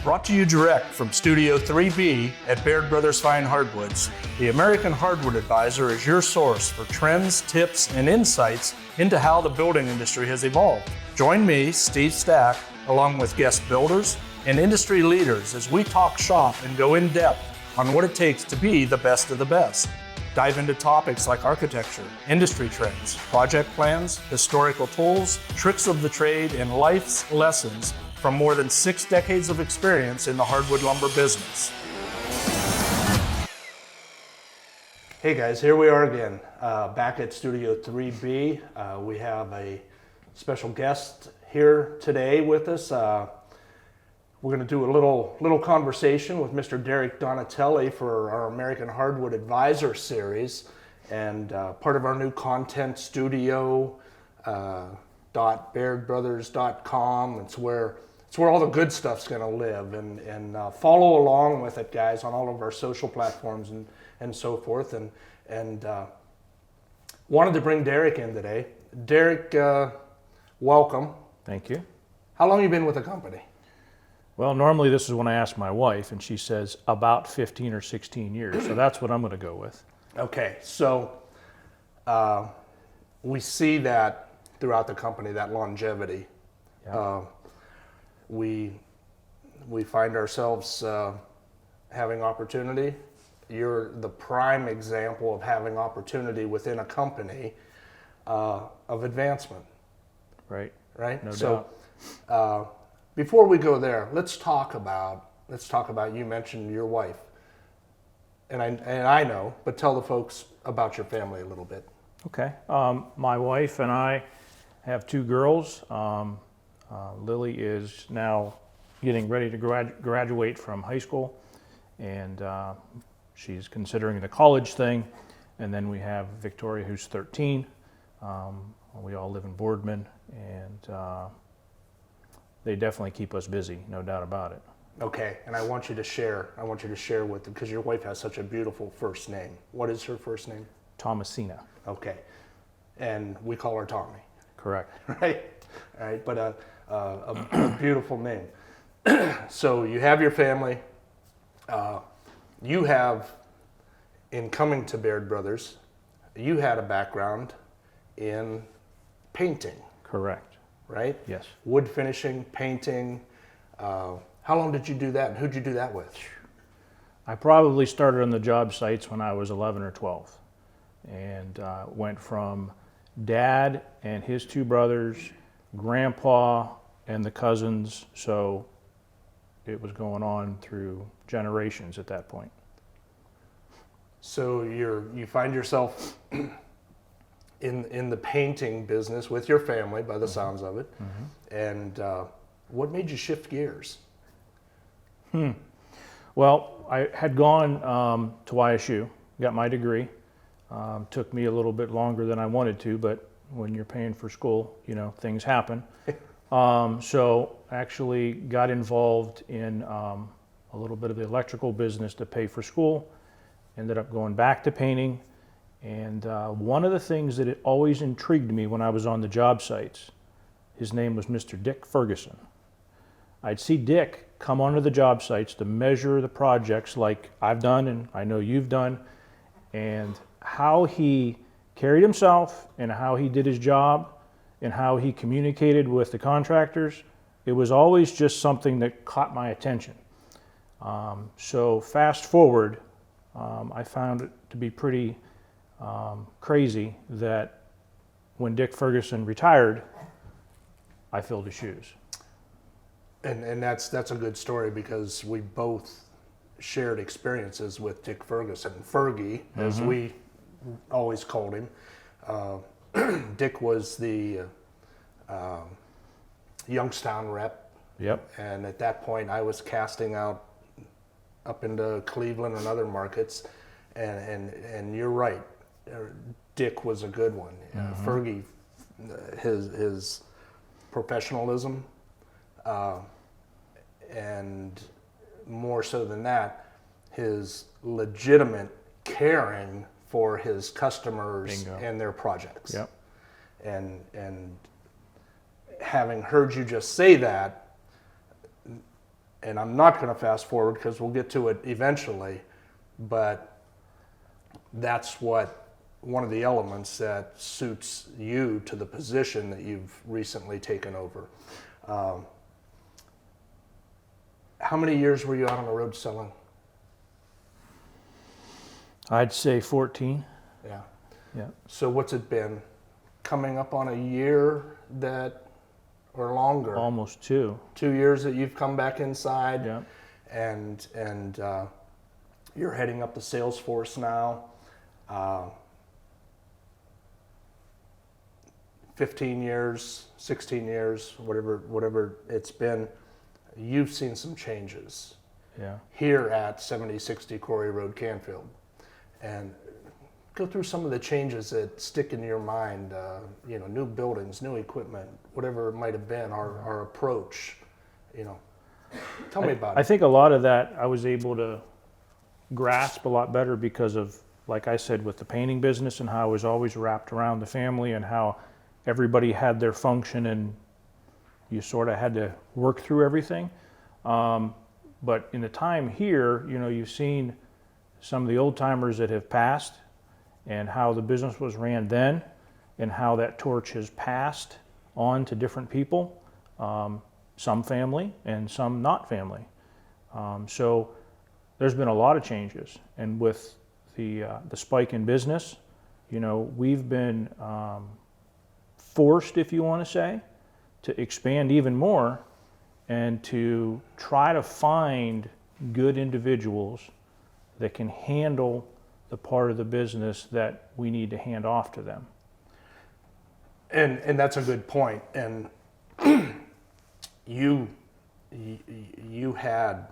Brought to you direct from Studio 3B at Baird Brothers Fine Hardwoods, the American Hardwood Advisor is your source for trends, tips, and insights into how the building industry has evolved. Join me, Steve Stack, along with guest builders and industry leaders as we talk shop and go in depth on what it takes to be the best of the best. Dive into topics like architecture, industry trends, project plans, historical tools, tricks of the trade, and life's lessons from more than 6 decades of experience in the hardwood lumber business. Hey guys, here we are again, back at Studio 3B. We have a special guest here today with us. We're going to do a little conversation with Mr. Derek Donatelli for our American Hardwood Advisor series, and part of our new content studio, .bairdbrothers.com. It's where all the good stuff's going to live, and follow along with it, guys, on all of our social platforms and so forth. And wanted to bring Derek in today. Derek, welcome. Thank you. How long have you been with the company? Well, normally this is when I ask my wife, and she says about 15 or 16 years. So that's what I'm going to go with. Okay, so we see that throughout the company, that longevity. Yeah. We find ourselves having opportunity. You're the prime example of having opportunity within a company of advancement. Right. Right. No doubt. Before we go there, let's talk about. You mentioned your wife, and I know, but tell the folks about your family a little bit. Okay. My wife and I have 2 girls. Lily is now getting ready to graduate from high school, and she's considering the college thing. And then we have Victoria, who's 13. We all live in Boardman, and they definitely keep us busy, no doubt about it. Okay, and I want you to share with them, because your wife has such a beautiful first name. What is her first name? Thomasina. Okay, and we call her Tommy. Correct. Right, all right, but a beautiful name. So you have your family. You have, in coming to Baird Brothers, you had a background in painting. Correct. Right? Yes. Wood finishing, painting. How long did you do that, and who'd you do that with? I probably started on the job sites when I was 11 or 12, and went from Dad and his 2 brothers, Grandpa, and the cousins. So it was going on through generations at that point. So you find yourself in the painting business with your family, by the sounds of it. Mm-hmm. And what made you shift gears? Well, I had gone to YSU, got my degree. Took me a little bit longer than I wanted to, but when you're paying for school, things happen. So actually got involved in a little bit of the electrical business to pay for school. Ended up going back to painting. And one of the things that it always intrigued me when I was on the job sites, his name was Mr. Dick Ferguson. I'd see Dick come onto the job sites to measure the projects like I've done and I know you've done, and how he carried himself and how he did his job and how he communicated with the contractors. It was always just something that caught my attention. So fast forward, I found it to be pretty crazy that when Dick Ferguson retired, I filled his shoes. And that's a good story, because we both shared experiences with Dick Ferguson, Fergie, as we always called him. Dick was the Youngstown rep. Yep. And at that point, I was casting out up into Cleveland and other markets. And you're right, Dick was a good one. Fergie, his professionalism, and more so than that, his legitimate caring for his customers. Bingo. And their projects. Yep. And having heard you just say that, and I'm not going to fast forward because we'll get to it eventually, but that's one of the elements that suits you to the position that you've recently taken over. How many years were you out on the road selling? I'd say 14. Yeah. Yeah. So what's it been? Coming up on a year or longer? Almost 2. 2 years that you've come back inside. Yeah. And you're heading up the sales force now. 15 years, 16 years, whatever it's been, you've seen some changes. Yeah. Here at 7060 Quarry Road, Canfield. And go through some of the changes that stick in your mind, new buildings, new equipment, whatever it might have been, our approach, Tell me about it. I think a lot of that I was able to grasp a lot better because of, like I said, with the painting business and how I was always wrapped around the family and how everybody had their function and you sort of had to work through everything. But in the time here, you've seen some of the old timers that have passed and how the business was ran then and how that torch has passed on to different people, some family and some not family. So there's been a lot of changes. And with the spike in business, we've been forced, if you want to say, to expand even more and to try to find good individuals that can handle the part of the business that we need to hand off to them. And that's a good point. And you had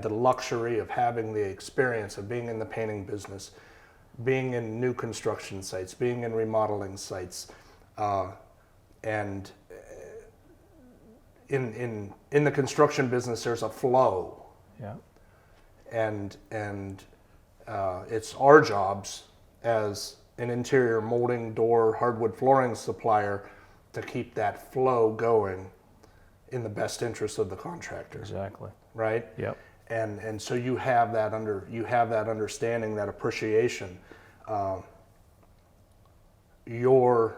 the luxury of having the experience of being in the painting business, being in new construction sites, being in remodeling sites, and in the construction business, there's a flow. Yeah. And it's our jobs as an interior molding, door, hardwood flooring supplier to keep that flow going in the best interest of the contractor. Exactly. Right? Yep. And so you have that understanding, that appreciation. Your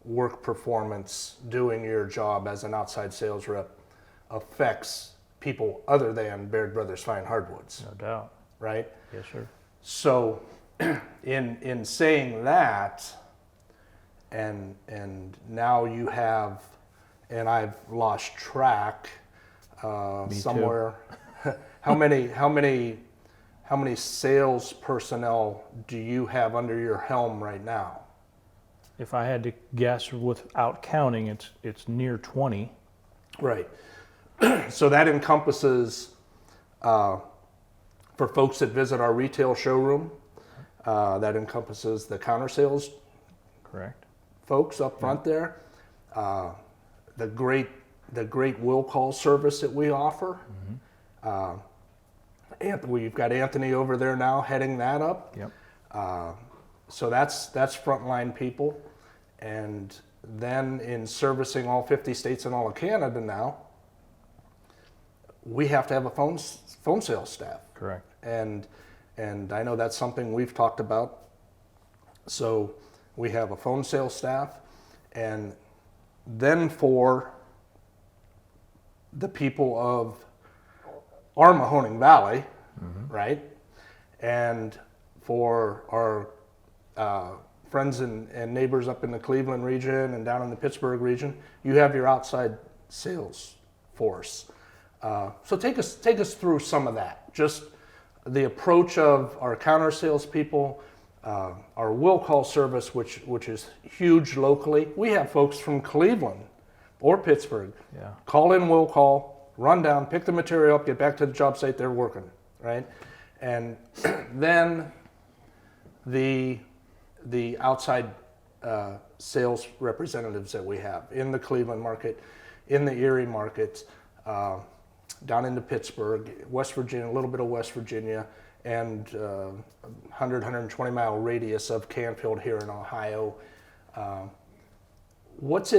work performance doing your job as an outside sales rep affects people other than Baird Brothers Fine Hardwoods. No doubt. Right? Yes, sir. So in saying that, and now you have, and I've lost track somewhere. How many sales personnel do you have under your helm right now? If I had to guess without counting, it's near 20. Right. So that encompasses, for folks that visit our retail showroom, that encompasses the counter sales Correct. folks up front there, the great will call service that we offer. We've got Anthony over there now heading that up. Yep. So that's frontline people. And then in servicing all 50 states and all of Canada now, we have to have a phone sales staff. Correct. And I know that's something we've talked about. So we have a phone sales staff, and then for the people of our Mahoning Valley, right, and for our friends and neighbors up in the Cleveland region and down in the Pittsburgh region, you have your outside sales force. So take us through some of that. Just the approach of our counter salespeople, our will call service, which is huge locally. We have folks from Cleveland or Pittsburgh. Yeah. Call in, will call, run down, pick the material up, get back to the job site. They're working, right? And then the outside sales representatives that we have in the Cleveland market, in the Erie market, down into Pittsburgh, West Virginia, a little bit of West Virginia, and 120 mile radius of Canfield here in Ohio. What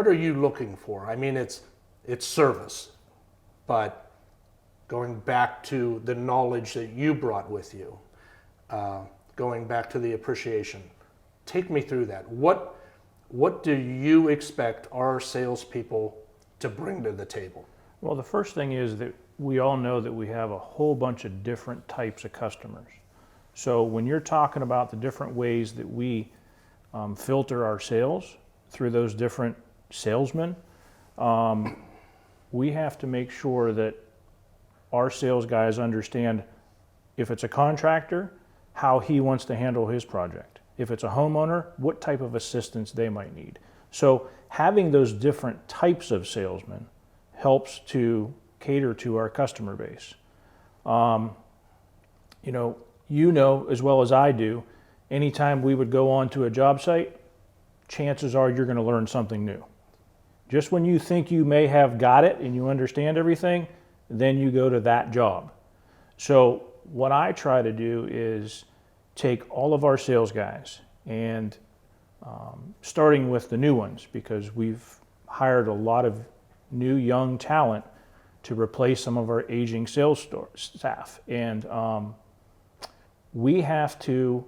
are you looking for? I mean, it's it's service. But going back to the knowledge that you brought with you, going back to the appreciation, take me through that. What do you expect our salespeople to bring to the table? Well, the first thing is that we all know that we have a whole bunch of different types of customers. So when you're talking about the different ways that we filter our sales through those different salesmen, we have to make sure that our sales guys understand if it's a contractor, how he wants to handle his project. If it's a homeowner, what type of assistance they might need. So having those different types of salesmen helps to cater to our customer base. You know as well as I do, anytime we would go onto a job site, chances are you're going to learn something new. Just when you think you may have got it and you understand everything, then you go to that job. So what I try to do is take all of our sales guys and starting with the new ones, because we've hired a lot of new young talent to replace some of our aging sales staff. And we have to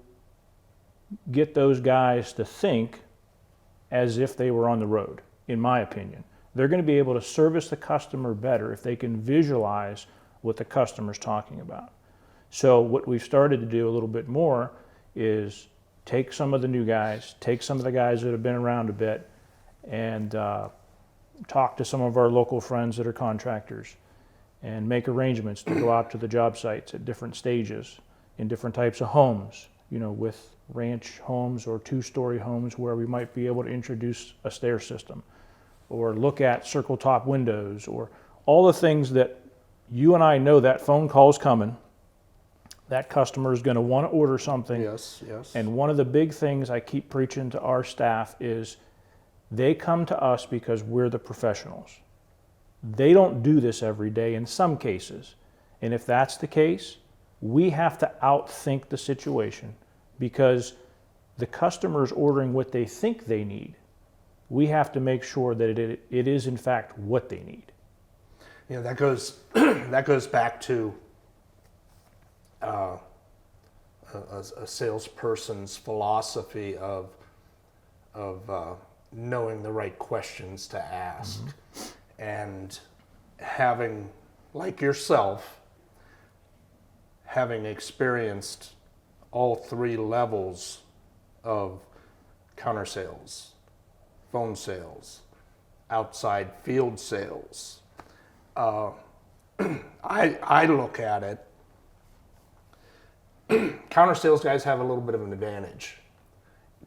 get those guys to think as if they were on the road, in my opinion. They're going to be able to service the customer better if they can visualize what the customer's talking about. So what we've started to do a little bit more is take some of the new guys, take some of the guys that have been around a bit, and talk to some of our local friends that are contractors and make arrangements to go out to the job sites at different stages in different types of homes, with ranch homes or two-story homes where we might be able to introduce a stair system or look at circle top windows, or all the things that you and I know that phone call's coming. That customer is going to want to order something. Yes. And one of the big things I keep preaching to our staff is they come to us because we're the professionals. They don't do this every day in some cases. And if that's the case, we have to outthink the situation, because the customer's ordering what they think they need. We have to make sure that it is in fact what they need. That goes back to a salesperson's philosophy of knowing the right questions to ask, and having, like yourself, having experienced all three levels of counter sales, phone sales, outside field sales. I look at it, counter sales guys have a little bit of an advantage,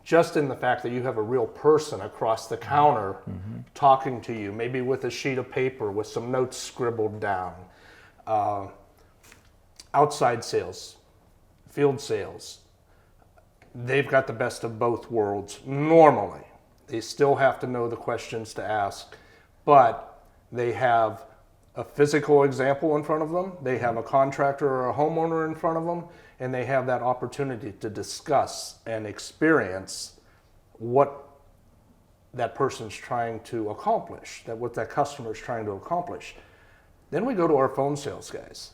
just in the fact that you have a real person across the counter talking to you, maybe with a sheet of paper with some notes scribbled down. Outside sales, field sales, they've got the best of both worlds normally. They still have to know the questions to ask, but they have a physical example in front of them, they have a contractor or a homeowner in front of them, and they have that opportunity to discuss and experience what that person's trying to accomplish, what that customer is trying to accomplish. Then we go to our phone sales guys.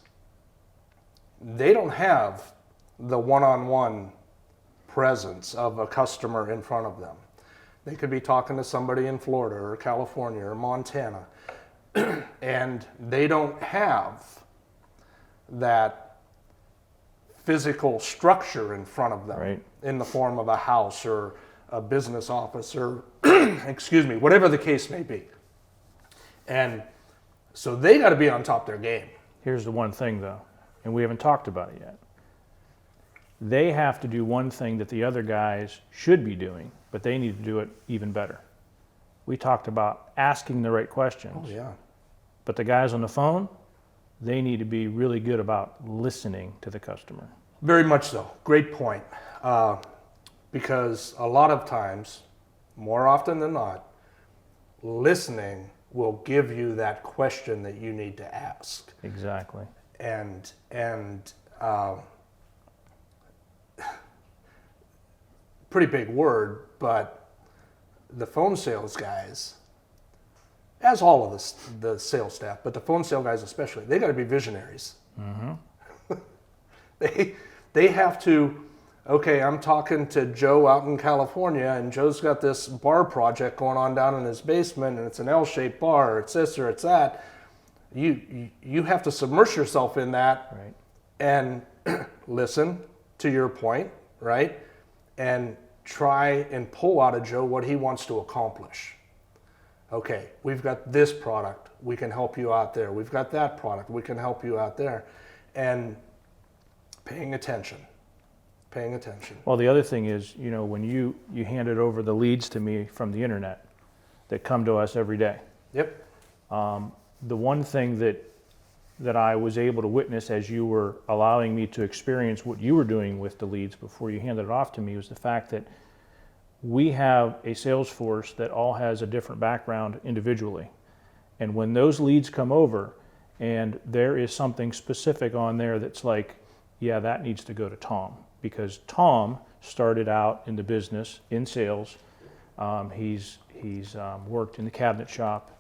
They don't have the one-on-one presence of a customer in front of them. They could be talking to somebody in Florida or California or Montana, and they don't have that physical structure in front of them, right, in the form of a house or a business office or, excuse me, whatever the case may be. And so they got to be on top of their game. Here's the one thing though, and we haven't talked about it yet. They have to do one thing that the other guys should be doing, but they need to do it even better. We talked about asking the right questions. Oh, yeah. But the guys on the phone, they need to be really good about listening to the customer. Very much so. Great point. Because a lot of times, more often than not, listening will give you that question that you need to ask. Exactly. And pretty big word, but the phone sales guys, as all of the sales staff, but the phone sale guys especially, they got to be visionaries. They have to, okay, I'm talking to Joe out in California, and Joe's got this bar project going on down in his basement, and it's an L-shaped bar, or it's this or it's that. You have to submerge yourself in that, Right. and listen to your point, right? And try and pull out of Joe what he wants to accomplish. Okay, we've got this product, we can help you out there. We've got that product, we can help you out there. And paying attention. Well, the other thing is, when you handed over the leads to me from the internet that come to us every day. Yep. The one thing that I was able to witness as you were allowing me to experience what you were doing with the leads before you handed it off to me was the fact that we have a sales force that all has a different background individually. And when those leads come over and there is something specific on there that's like, yeah, that needs to go to Tom, because Tom started out in the business in sales. He's worked in the cabinet shop,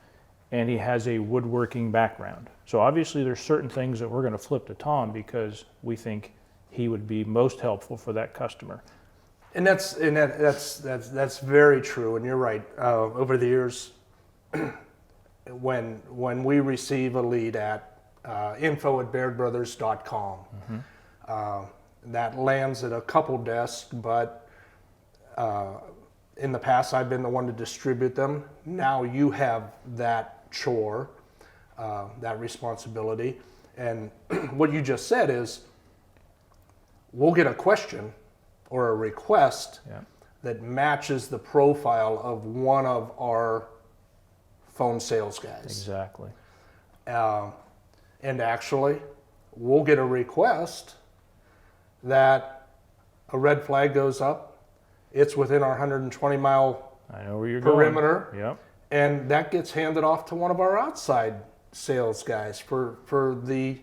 and he has a woodworking background. So obviously there's certain things that we're going to flip to Tom because we think he would be most helpful for that customer. And that's very true, and you're right. Over the years, when we receive a lead at info@bairdbrothers.com, that lands at a couple desks, but in the past I've been the one to distribute them. Now you have that chore, that responsibility, and what you just said is we'll get a question or a request that matches the profile of one of our phone sales guys. Exactly. And actually, we'll get a request that a red flag goes up. It's within our 120-mile I know where you're perimeter. going. Yep. And that gets handed off to one of our outside sales guys for the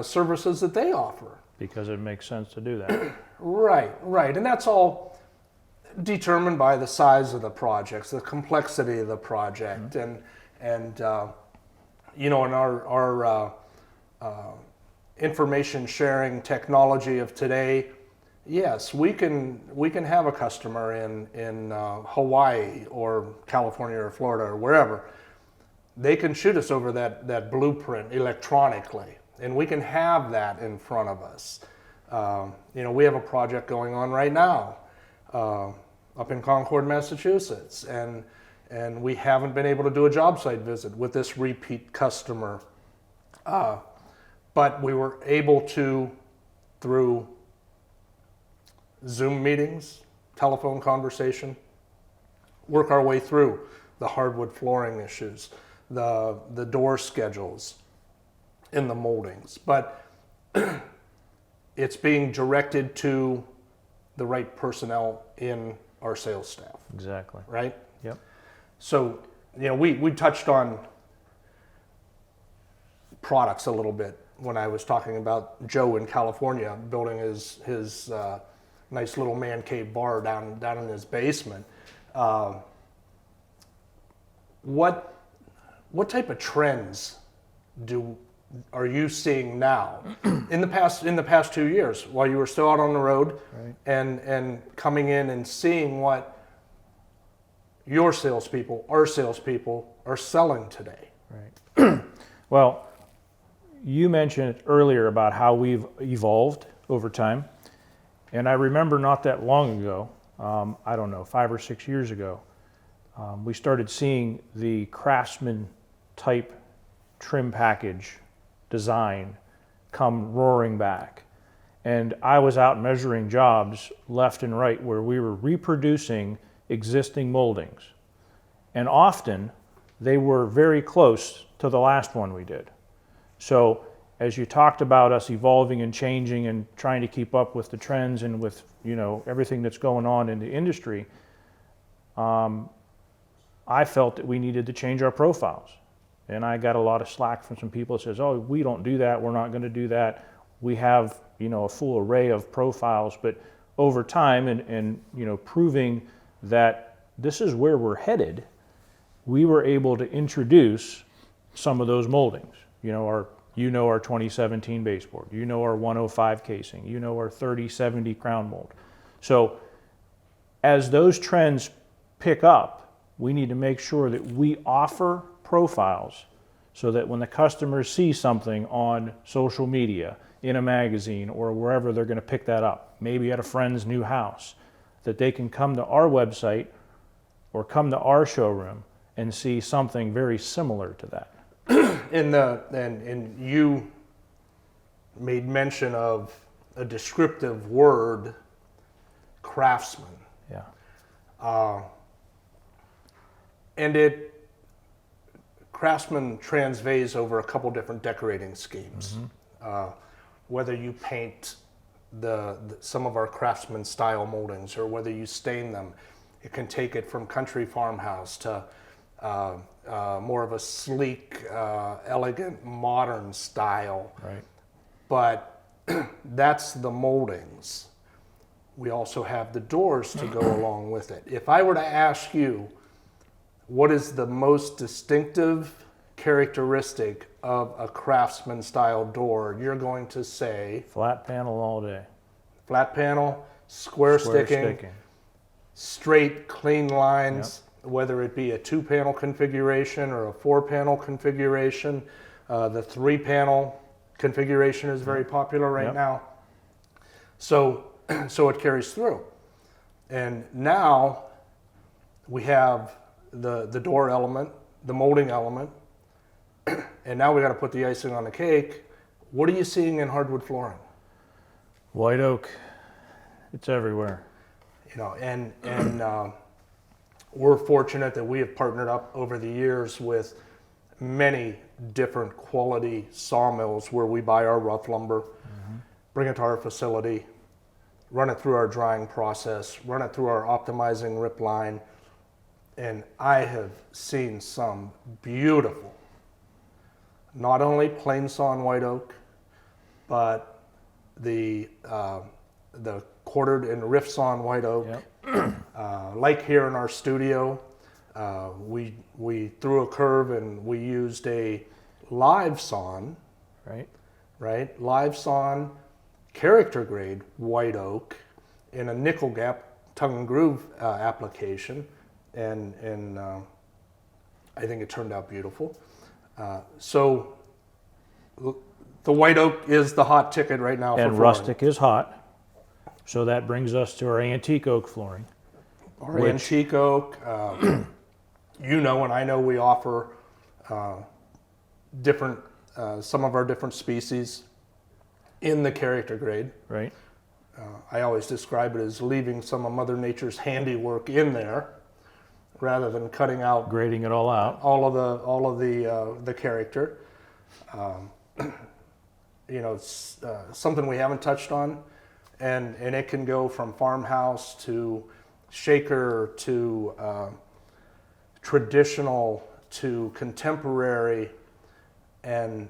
services that they offer. Because it makes sense to do that. Right. And that's all determined by the size of the projects, the complexity of the project, and in our information sharing technology of today, yes, we can have a customer in Hawaii or California or Florida or wherever. They can shoot us over that blueprint electronically, and we can have that in front of us. We have a project going on right now up in Concord, Massachusetts, and we haven't been able to do a job site visit with this repeat customer. But we were able to, through Zoom meetings, telephone conversation, work our way through the hardwood flooring issues, the door schedules, and the moldings. But it's being directed to the right personnel in our sales staff. Exactly. Right? Yep. So, we touched on products a little bit when I was talking about Joe in California building his nice little man cave bar down in his basement. What type of trends are you seeing now in the past 2 years while you were still out on the road, right, and coming in and seeing what our salespeople are selling today? Right. Well, you mentioned earlier about how we've evolved over time. And I remember not that long ago, 5 or 6 years ago, we started seeing the Craftsman type trim package design come roaring back. And I was out measuring jobs left and right where we were reproducing existing moldings. And often they were very close to the last one we did. So as you talked about us evolving and changing and trying to keep up with the trends and with everything that's going on in the industry, I felt that we needed to change our profiles. And I got a lot of slack from some people that says, oh, we don't do that, we're not going to do that. We have a full array of profiles, but over time and proving that this is where we're headed, we were able to introduce some of those moldings. Our 2017 baseboard, our 105 casing, our 3070 crown mold. So as those trends pick up, we need to make sure that we offer profiles so that when the customers see something on social media, in a magazine, or wherever they're going to pick that up, maybe at a friend's new house, that they can come to our website or come to our showroom and see something very similar to that. And you made mention of a descriptive word, craftsman. Yeah. And craftsman transvays over a couple different decorating schemes. Whether you paint some of our craftsman style moldings or whether you stain them, it can take it from country farmhouse to more of a sleek, elegant, modern style. Right. But that's the moldings. We also have the doors to go along with it. If I were to ask you, what is the most distinctive characteristic of a craftsman style door, you're going to say Flat panel all day. flat panel, square sticking, straight, clean lines, whether it be a 2-panel configuration or a 4-panel configuration. The 3-panel configuration is very popular right now. So it carries through. And now we have the door element, the molding element, and now we got to put the icing on the cake. What are you seeing in hardwood flooring? White oak, it's everywhere. And we're fortunate that we have partnered up over the years with many different quality sawmills where we buy our rough lumber, bring it to our facility, run it through our drying process, run it through our optimizing rip line, and I have seen some beautiful, not only plain sawn white oak, but the quartered and rift sawn white oak. Like here in our studio, we threw a curve and we used a live sawn, right? Live sawn, character grade white oak in a nickel gap tongue and groove application, and I think it turned out beautiful. So the white oak is the hot ticket right now. And for rustic is hot. So that brings us to our antique oak flooring. Our antique oak, and I know we offer different, some of our different species in the character grade. Right. I always describe it as leaving some of Mother Nature's handiwork in there, rather than cutting out, grading it all out, all of the character. It's something we haven't touched on, and it can go from farmhouse to shaker to traditional to contemporary, and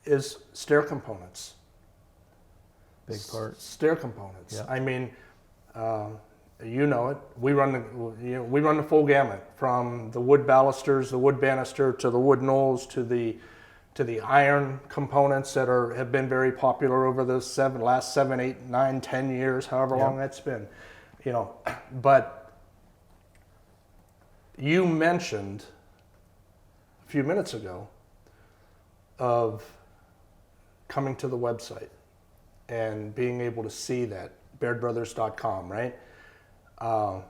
is stair components. Big part. Stair components. Yeah. I mean, you know it. We run the full gamut, from the wood balusters, the wood banister, to the wood knolls, to the iron components that have been very popular over the last 7, 8, 9, 10 years, however long that's been. But you mentioned a few minutes ago of coming to the website and being able to see that, bairdbrothers.com, right? A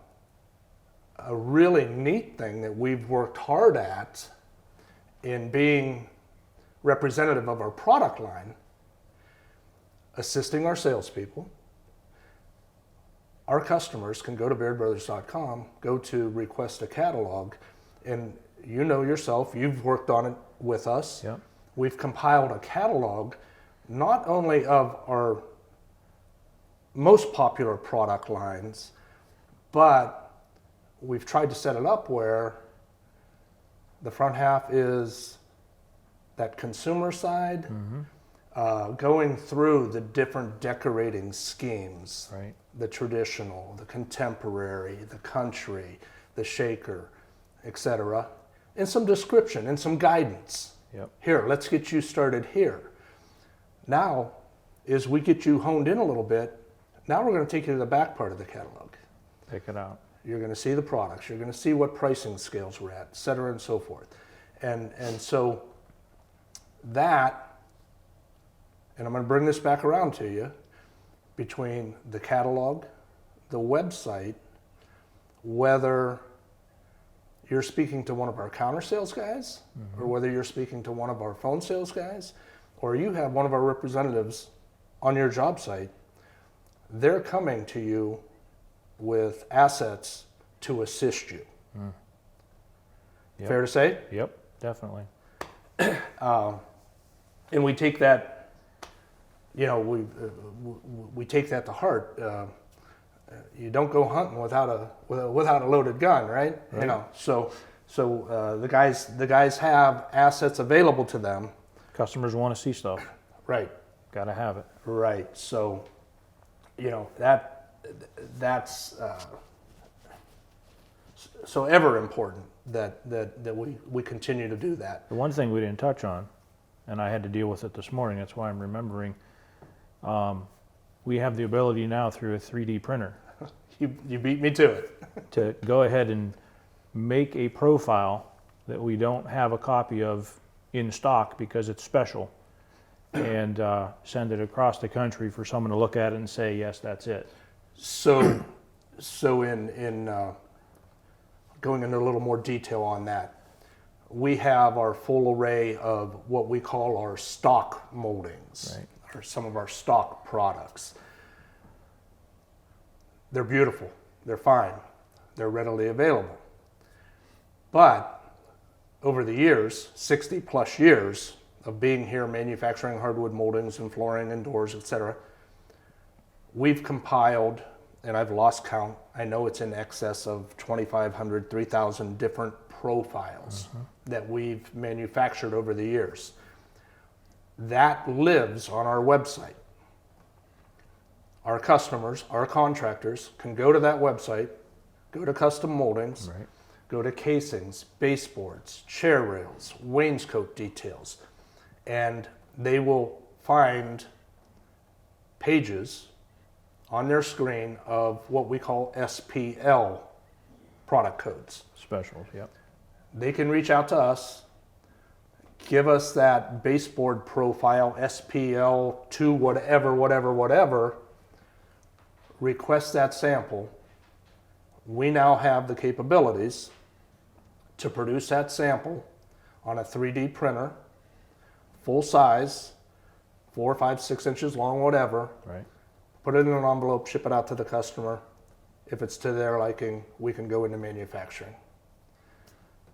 really neat thing that we've worked hard at in being representative of our product line, assisting our salespeople. Our customers can go to bairdbrothers.com, go to request a catalog, and you know yourself, you've worked on it with us. Yep. We've compiled a catalog not only of our most popular product lines, but we've tried to set it up where the front half is that consumer side, going through the different decorating schemes, Right. the traditional, the contemporary, the country, the shaker, etc., and some description and some guidance. Yep. Here, let's get you started here. Now, as we get you honed in a little bit, now we're going to take you to the back part of the catalog. Pick it out. You're going to see the products. You're going to see what pricing scales we're at, et cetera, and so forth. And so that, and I'm going to bring this back around to you, between the catalog, the website, whether you're speaking to one of our counter sales guys, or whether you're speaking to one of our phone sales guys, or you have one of our representatives on your job site, they're coming to you with assets to assist you. Yep. Fair to say? Yep, definitely. And we take that, you know, we take that to heart. You don't go hunting without a loaded gun, right? Right. You know, so the guys have assets available to them. Customers want to see stuff. Right. Got to have it. Right. So, you know, that's so ever important that we continue to do that. The one thing we didn't touch on, and I had to deal with it this morning, that's why I'm remembering, we have the ability now through a 3D printer You beat me to it. to go ahead and make a profile that we don't have a copy of in stock because it's special, and send it across the country for someone to look at it and say, yes, that's it. So in going into a little more detail on that, we have our full array of what we call our stock moldings, Right. or some of our stock products. They're beautiful, they're fine, they're readily available. But over the years, 60 plus years of being here manufacturing hardwood moldings and flooring and doors, etc., we've compiled, and I've lost count, I know it's in excess of 2,500, 3,000 different profiles that we've manufactured over the years. That lives on our website. Our customers, our contractors can go to that website, go to custom moldings, Right. go to casings, baseboards, chair rails, wainscot details, and they will find pages on their screen of what we call SPL product codes. Specials, yep. They can reach out to us, give us that baseboard profile, SPL to whatever, request that sample. We now have the capabilities to produce that sample on a 3D printer, full size, 4, 5, 6 inches long, whatever. Right. Put it in an envelope, ship it out to the customer. If it's to their liking, we can go into manufacturing.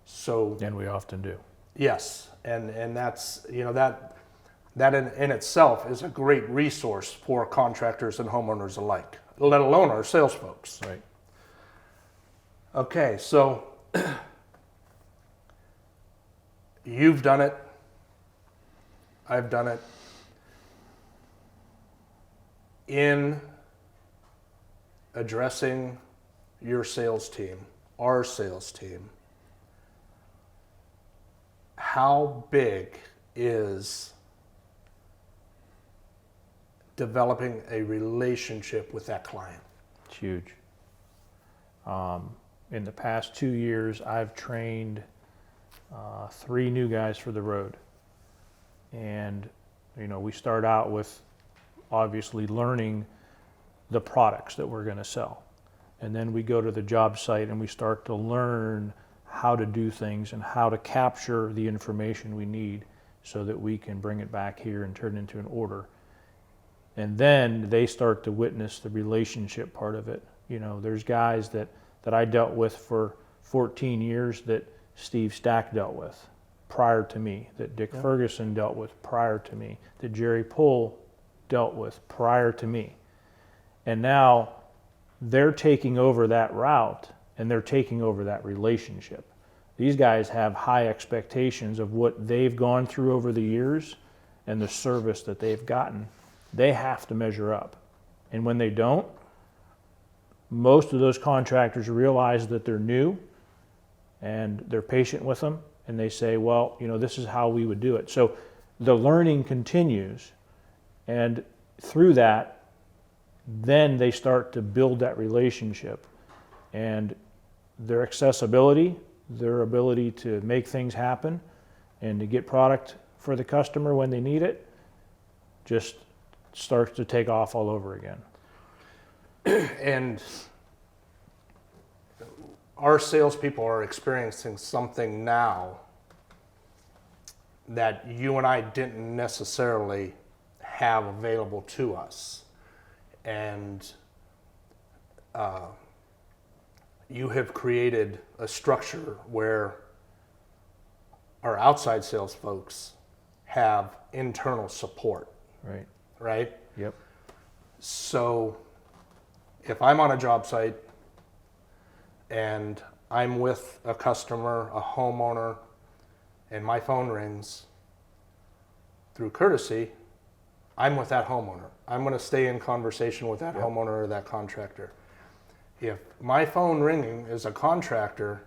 So And we often do. yes, and that's, you know, that in itself is a great resource for contractors and homeowners alike, let alone our sales folks. Right. Okay, so you've done it. I've done it. In addressing your sales team, our sales team, how big is developing a relationship with that client? It's huge. In the past 2 years, I've trained 3 new guys for the road. And, you know, we start out with obviously learning the products that we're going to sell. And then we go to the job site and we start to learn how to do things and how to capture the information we need so that we can bring it back here and turn it into an order. And then they start to witness the relationship part of it. You know, there's guys that I dealt with for 14 years that Steve Stack dealt with prior to me, that Dick Ferguson dealt with prior to me, that Jerry Pohl dealt with prior to me. And now they're taking over that route and they're taking over that relationship. These guys have high expectations of what they've gone through over the years and the service that they've gotten. They have to measure up. And when they don't, most of those contractors realize that they're new and they're patient with them, and they say, well, this is how we would do it. So the learning continues, and through that, then they start to build that relationship, and their accessibility, their ability to make things happen and to get product for the customer when they need it just starts to take off all over again. And our salespeople are experiencing something now that you and I didn't necessarily have available to us. And you have created a structure where our outside sales folks have internal support. Right. Right? Yep. So if I'm on a job site and I'm with a customer, a homeowner, and my phone rings, through courtesy, I'm with that homeowner. I'm going to stay in conversation with that homeowner or that contractor. If my phone ringing is a contractor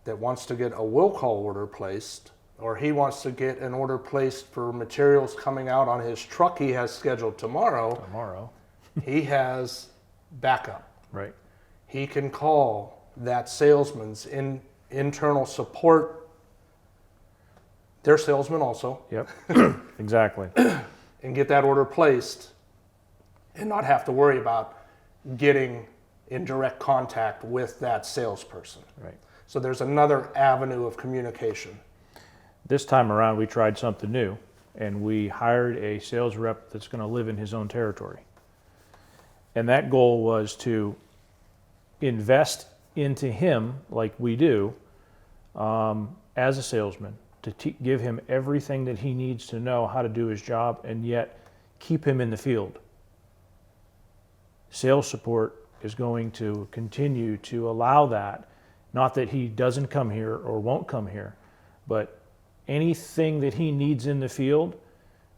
that wants to get a will call order placed, or he wants to get an order placed for materials coming out on his truck he has scheduled tomorrow, he has backup. Right. He can call that salesman's internal support, their salesman also. Yep. Exactly. And get that order placed and not have to worry about getting in direct contact with that salesperson. Right. So there's another avenue of communication. This time around, we tried something new, and we hired a sales rep that's going to live in his own territory. And that goal was to invest into him, like we do, as a salesman, to give him everything that he needs to know how to do his job, and yet keep him in the field. Sales support is going to continue to allow that. Not that he doesn't come here or won't come here, but anything that he needs in the field,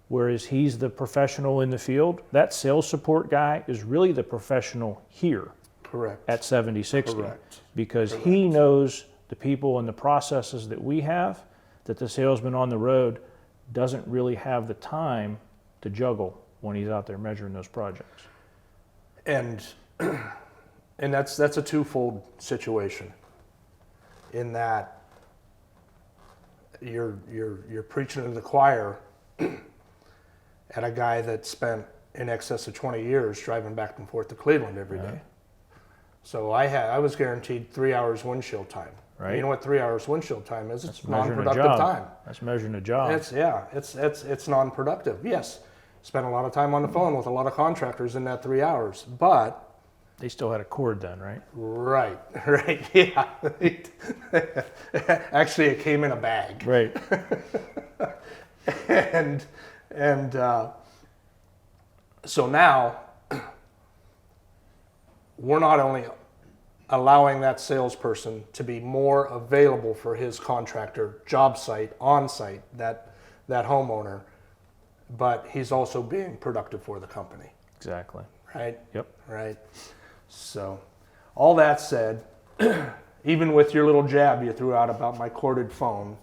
whereas he's the professional in the field, that sales support guy is really the professional here. Correct. At 7060. Correct. Because Correct. he knows the people and the processes that we have that the salesman on the road doesn't really have the time to juggle when he's out there measuring those projects. And that's a twofold situation, in that you're preaching to the choir at a guy that spent in excess of 20 years driving back and forth to Cleveland every day. So I was guaranteed 3 hours windshield time. Right. You know what 3 hours windshield time is? It's Measuring a non-productive job. time. That's measuring a job. It's non-productive. Yes, spent a lot of time on the phone with a lot of contractors in that 3 hours, but They still had a cord then, right? right, yeah. Actually, it came in a bag. Right. and so now we're not only allowing that salesperson to be more available for his contractor, job site, on site, that homeowner, but he's also being productive for the company. Exactly. Right? Yep. Right. So all that said, even with your little jab you threw out about my corded phone,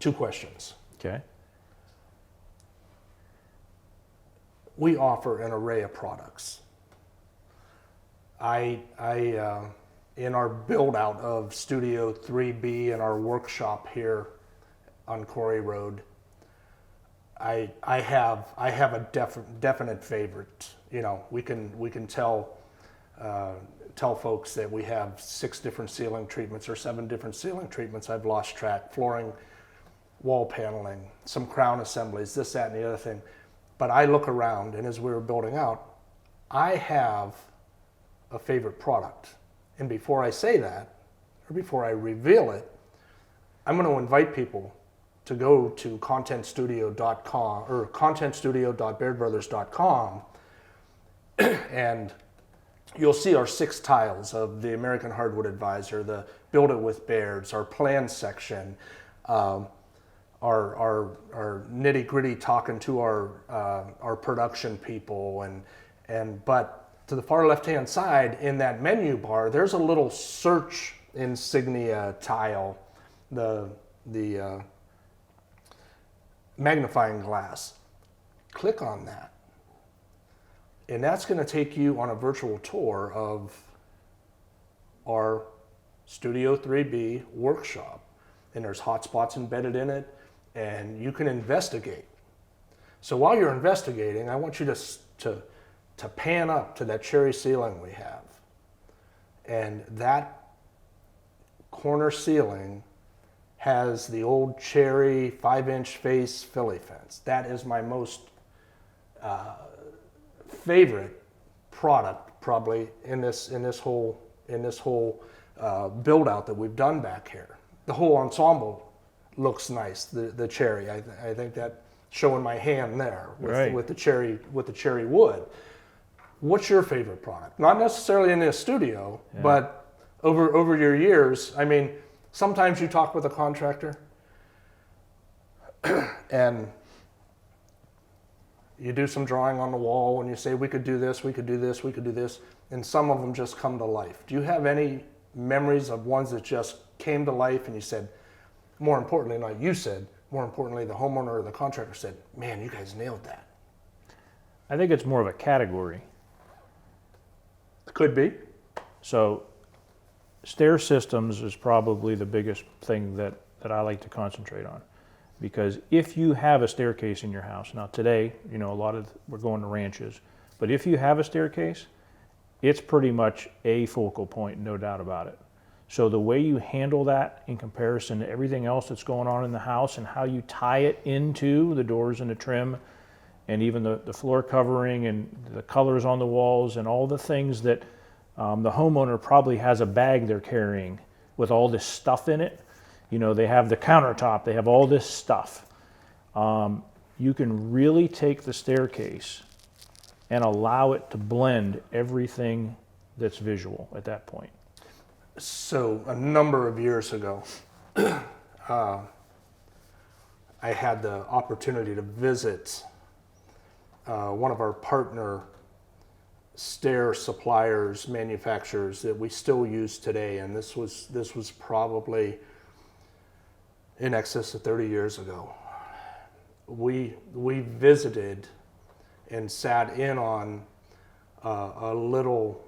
2 questions. Okay. We offer an array of products. I in our build out of Studio 3B and our workshop here on Quarry Road, I have a definite favorite. You know, we can tell folks that we have 6 different ceiling treatments or 7 different ceiling treatments. I've lost track. Flooring, wall paneling, some crown assemblies, this, that, and the other thing. But I look around, and as we were building out, I have a favorite product. And before I say that, or before I reveal it, I'm going to invite people to go to contentstudio.com or contentstudio.bairdbrothers.com, and you'll see our 6 tiles of the American Hardwood Advisor, the Build It with Bairds, our plan section, our nitty gritty talking to our production people, but to the far left-hand side in that menu bar, there's a little search insignia tile, the magnifying glass. Click on that. And that's going to take you on a virtual tour of our Studio 3B workshop. And there's hotspots embedded in it, and you can investigate. So while you're investigating, I want you to pan up to that cherry ceiling we have. And that corner ceiling has the old cherry 5-inch face Philly fence. That is my most favorite product probably in this whole build out that we've done back here. The whole ensemble looks nice. The cherry, I think that showing my hand there with the cherry wood. What's your favorite product? Not necessarily in this studio, but over your years. I mean, sometimes you talk with a contractor and you do some drawing on the wall and you say, we could do this, we could do this, we could do this, and some of them just come to life. Do you have any memories of ones that just came to life and you said, more importantly, like you said, more importantly, the homeowner or the contractor said, man, you guys nailed that? I think it's more of a category. Could be. So stair systems is probably the biggest thing that I like to concentrate on. Because if you have a staircase in your house, now today, you know, we're going to ranches, but if you have a staircase, it's pretty much a focal point, no doubt about it. So the way you handle that in comparison to everything else that's going on in the house and how you tie it into the doors and the trim and even the floor covering and the colors on the walls and all the things that the homeowner probably has a bag they're carrying with all this stuff in it. You know, they have the countertop, they have all this stuff. You can really take the staircase and allow it to blend everything that's visual at that point. So a number of years ago, I had the opportunity to visit one of our partner stair suppliers, manufacturers that we still use today, and this was probably in excess of 30 years ago. We visited and sat in on a little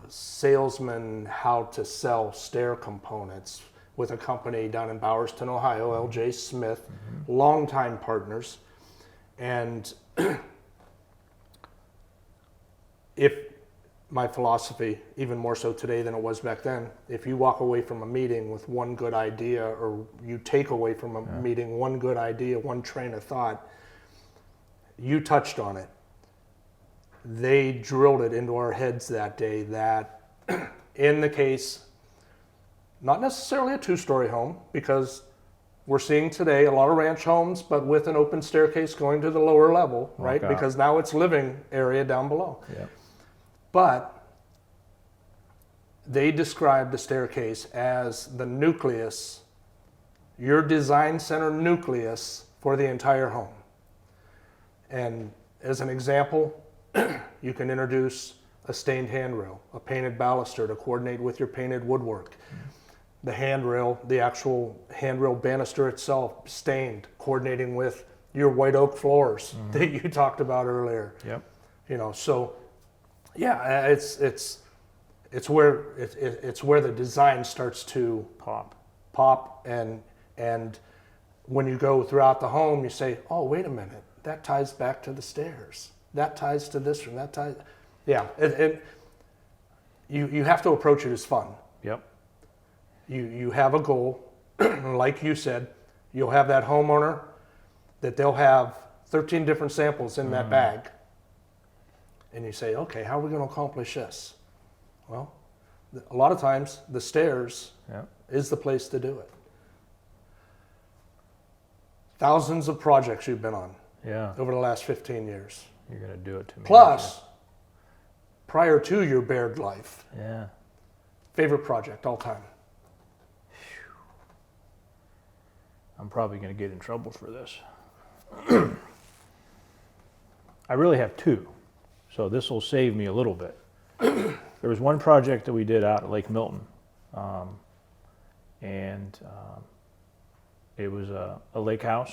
salesman how to sell stair components with a company down in Bowerston, Ohio, LJ Smith, longtime partners. And if my philosophy, even more so today than it was back then, if you walk away from a meeting with one good idea, or you take away from a meeting one good idea, one train of thought, you touched on it. They drilled it into our heads that day that in the case, not necessarily a two-story home, because we're seeing today a lot of ranch homes, but with an open staircase going to the lower level, right? Because now it's living area down below. Yeah. But they described the staircase as the nucleus, your design center nucleus for the entire home. And as an example, you can introduce a stained handrail, a painted baluster to coordinate with your painted woodwork. The handrail, the actual handrail banister itself, stained, coordinating with your white oak floors that you talked about earlier. Yep. You know, so yeah, it's where the design starts to pop, and when you go throughout the home, you say, oh, wait a minute, that ties back to the stairs. That ties to this room. That ties, yeah. You have to approach it as fun. Yep. You have a goal, like you said. You'll have that homeowner that they'll have 13 different samples in that bag, and you say, okay, how are we going to accomplish this? Well, a lot of times the stairs is the place to do it. Thousands of projects you've been on over the last 15 years. You're going to do it to me. Plus, prior to your Baird life, favorite project all time? I'm probably going to get in trouble for this. I really have two. So this will save me a little bit. There was one project that we did out at Lake Milton, and it was a lake house,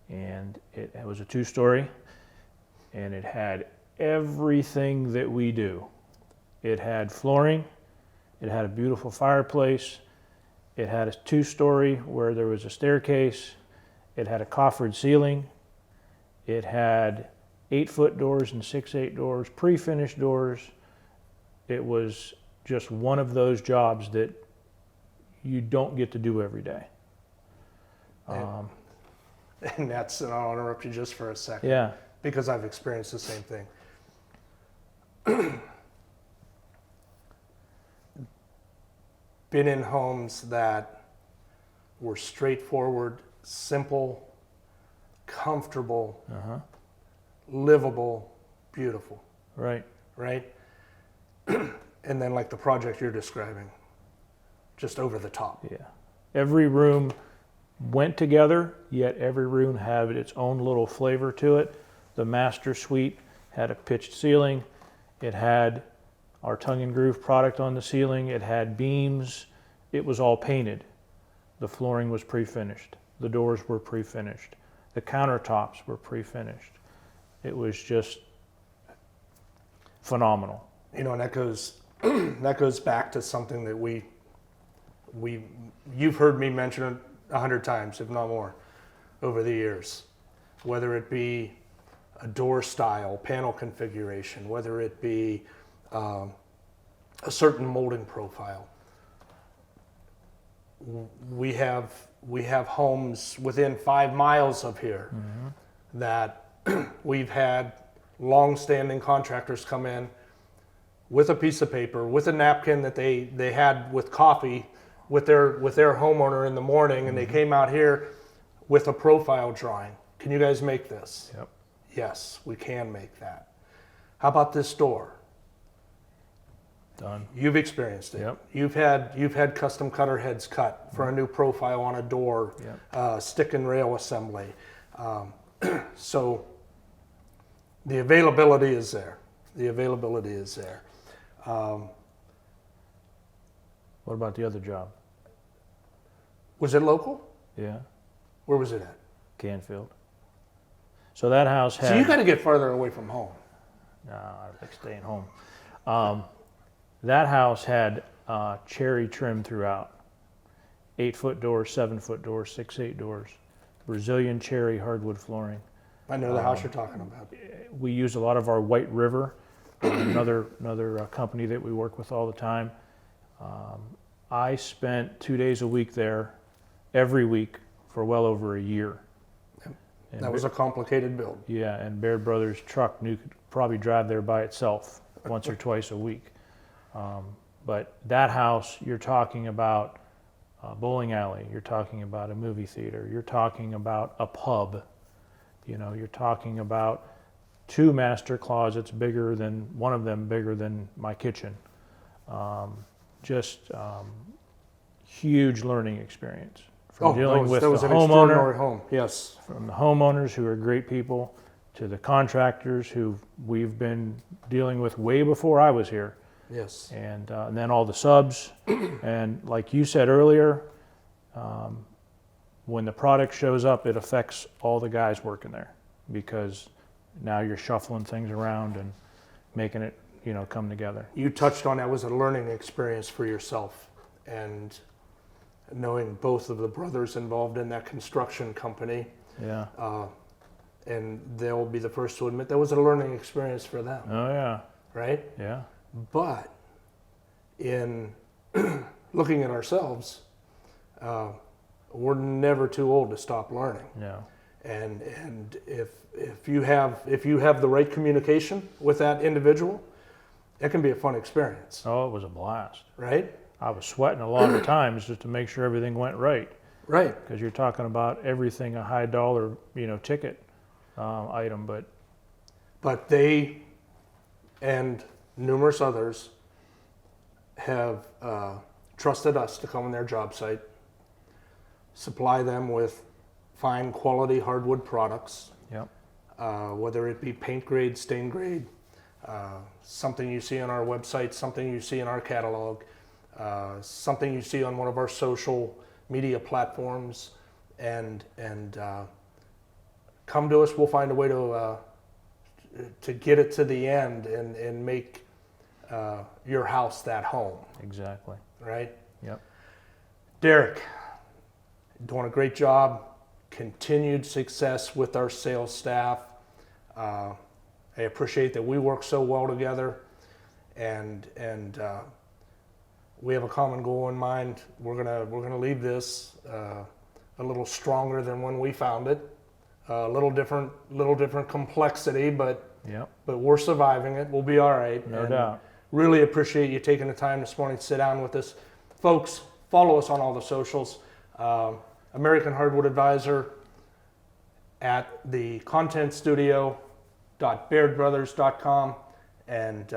and it was a 2-story, and it had everything that we do. It had flooring, it had a beautiful fireplace, it had a 2-story where there was a staircase, it had a coffered ceiling, it had 8-foot doors and 6/8 doors, pre-finished doors. It was just one of those jobs that you don't get to do every day. And that's, and I'll interrupt you just for a second. Yeah. Because I've experienced the same thing. Been in homes that were straightforward, simple, comfortable, livable, beautiful, Right. right? And then like the project you're describing, just over the top. Yeah. Every room went together, yet every room had its own little flavor to it. The master suite had a pitched ceiling. It had our tongue and groove product on the ceiling. It had beams. It was all painted. The flooring was pre-finished. The doors were pre-finished. The countertops were pre-finished. It was just phenomenal. You know, and that goes that goes back to something that you've heard me mention it 100 times, if not more, over the years. Whether it be a door style, panel configuration, whether it be a certain molding profile. We have homes within 5 miles of here that we've had long-standing contractors come in with a piece of paper, with a napkin that they had with coffee with their homeowner in the morning, and they came out here with a profile drawing. Can you guys make this? Yep. Yes, we can make that. How about this door? Done. You've experienced it. Yep. You've had custom cutter heads cut for a new profile on a door, Yep. Stick and rail assembly. So the availability is there. The availability is there. What about the other job? Was it local? Yeah. Where was it at? Canfield. So that house had... So you got to get farther away from home. No, I like staying home. That house had cherry trim throughout. 8-foot doors, 7-foot doors, 6/8 doors. Brazilian cherry hardwood flooring. I know the house you're talking about. We use a lot of our White River, another company that we work with all the time. I spent 2 days a week there, every week, for well over a year. And That was a complicated build. Yeah, and Baird Brothers truck could probably drive there by itself once or twice a week. But that house, you're talking about a bowling alley, you're talking about a movie theater, you're talking about a pub, you're talking about 2 master closets one of them bigger than my kitchen. Huge learning experience. From dealing with the homeowner, home. Yes. from the homeowners who are great people, to the contractors who we've been dealing with way before I was here. Yes. And then all the subs. And like you said earlier, when the product shows up, it affects all the guys working there, because now you're shuffling things around and making it, come together. You touched on that was a learning experience for yourself, and knowing both of the brothers involved in that construction company, Yeah. and they'll be the first to admit that was a learning experience for them, Oh yeah. right? Yeah. But in looking at ourselves, we're never too old to stop learning. Yeah. And if you have the right communication with that individual, it can be a fun experience, Oh, it was a blast. right? I was sweating a lot of times just to make sure everything went right, Right. because you're talking about everything a high dollar, ticket item. But they and numerous others have trusted us to come on their job site, supply them with fine quality hardwood products, Yep. whether it be paint grade, stain grade, something you see on our website, something you see in our catalog, something you see on one of our social media platforms, and come to us. We'll find a way to get it to the end and make your house that home. Exactly. Right? Yep. Derek, doing a great job. Continued success with our sales staff. I appreciate that we work so well together, and we have a common goal in mind. We're gonna leave this a little stronger than when we found it. A little different complexity, but Yep. but we're surviving it. We'll be all right. No doubt. Really appreciate you taking the time this morning to sit down with us. Folks, follow us on all the socials. American Hardwood Advisor at the contentstudio.bairdbrothers.com, and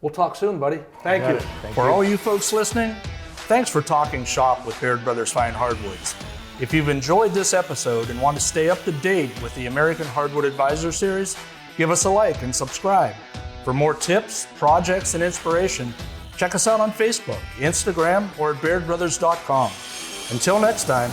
we'll talk soon, buddy. Thank you. For all you folks listening, thanks for talking shop with Baird Brothers Fine Hardwoods. If you've enjoyed this episode and want to stay up to date with the American Hardwood Advisor series, give us a like and subscribe. For more tips, projects, and inspiration, check us out on Facebook, Instagram, or at bairdbrothers.com. Until next time,